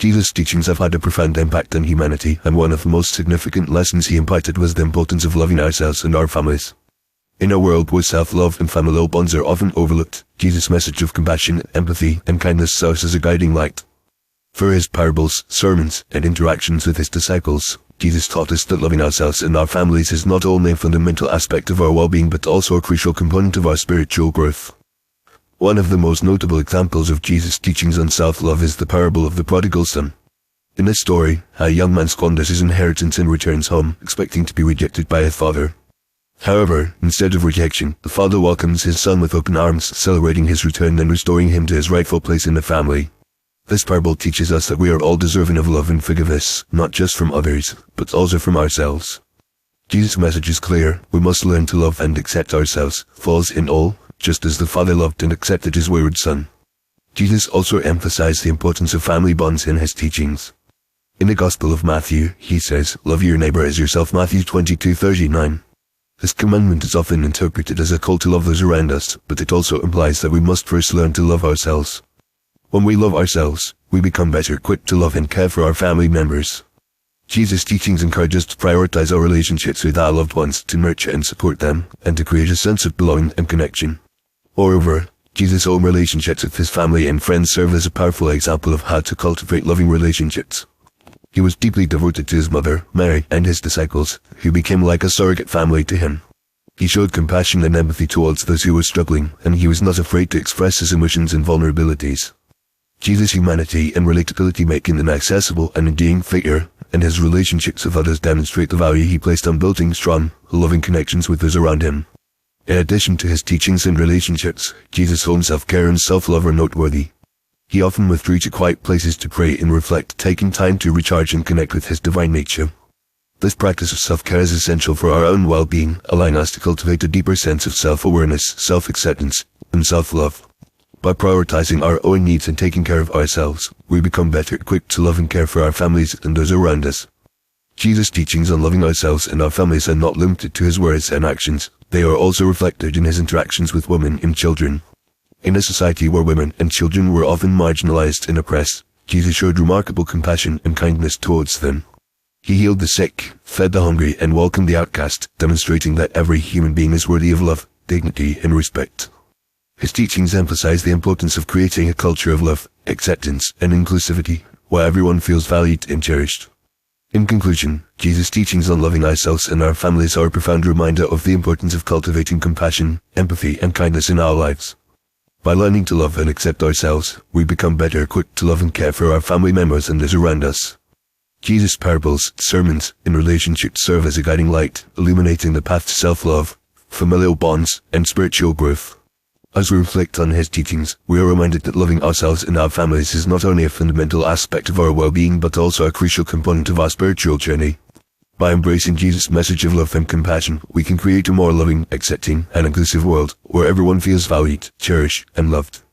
Jesus' teachings have had a profound impact on humanity, and one of the most significant lessons he imparted was the importance of loving ourselves and our families. In a world where self-love and familial bonds are often overlooked, Jesus' message of compassion, empathy, and kindness serves as a guiding light. Through his parables, sermons, and interactions with his disciples, Jesus taught us that loving ourselves and our families is not only a fundamental aspect of our well-being but also a crucial component of our spiritual growth. One of the most notable examples of Jesus' teachings on self-love is the parable of the prodigal son. In this story, a young man squanders his inheritance and returns home, expecting to be rejected by his father. However, instead of rejection, the father welcomes his son with open arms, celebrating his return and restoring him to his rightful place in the family. This parable teaches us that we are all deserving of love and forgiveness, not just from others, but also from ourselves. Jesus' message is clear: we must learn to love and accept ourselves, flaws and all, just as the Father loved and accepted his wayward son. Jesus also emphasized the importance of family bonds in his teachings. In the Gospel of Matthew, he says, "Love your neighbor as yourself," Matthew 22:39. This commandment is often interpreted as a call to love those around us, but it also implies that we must first learn to love ourselves. When we love ourselves, we become better equipped to love and care for our family members. Jesus' teachings encourage us to prioritize our relationships with our loved ones, to nurture and support them, and to create a sense of belonging and connection. Moreover, Jesus' own relationships with his family and friends serve as a powerful example of how to cultivate loving relationships. He was deeply devoted to his mother, Mary, and his disciples, who became like a surrogate family to him. He showed compassion and empathy towards those who were struggling, and he was not afraid to express his emotions and vulnerabilities. Jesus' humanity and relatability make him an accessible and endearing figure, and his relationships with others demonstrate the value he placed on building strong, loving connections with those around him. In addition to his teachings and relationships, Jesus' own self-care and self-love are noteworthy. He often withdrew to quiet places to pray and reflect, taking time to recharge and connect with his divine nature. This practice of self-care is essential for our own well-being, allowing us to cultivate a deeper sense of self-awareness, self-acceptance, and self-love. By prioritizing our own needs and taking care of ourselves, we become better equipped to love and care for our families and those around us. Jesus' teachings on loving ourselves and our families are not limited to his words and actions. They are also reflected in his interactions with women and children. In a society where women and children were often marginalized and oppressed, Jesus showed remarkable compassion and kindness towards them. He healed the sick, fed the hungry, and welcomed the outcast, demonstrating that every human being is worthy of love, dignity, and respect. His teachings emphasize the importance of creating a culture of love, acceptance, and inclusivity, where everyone feels valued and cherished. In conclusion, Jesus' teachings on loving ourselves and our families are a profound reminder of the importance of cultivating compassion, empathy, and kindness in our lives. By learning to love and accept ourselves, we become better equipped to love and care for our family members and those around us. Jesus' parables, sermons, and relationships serve as a guiding light, illuminating the path to self-love, familial bonds, and spiritual growth. As we reflect on his teachings, we are reminded that loving ourselves and our families is not only a fundamental aspect of our well-being but also a crucial component of our spiritual journey. By embracing Jesus' message of love and compassion, we can create a more loving, accepting, and inclusive world where everyone feels valued, cherished, and loved.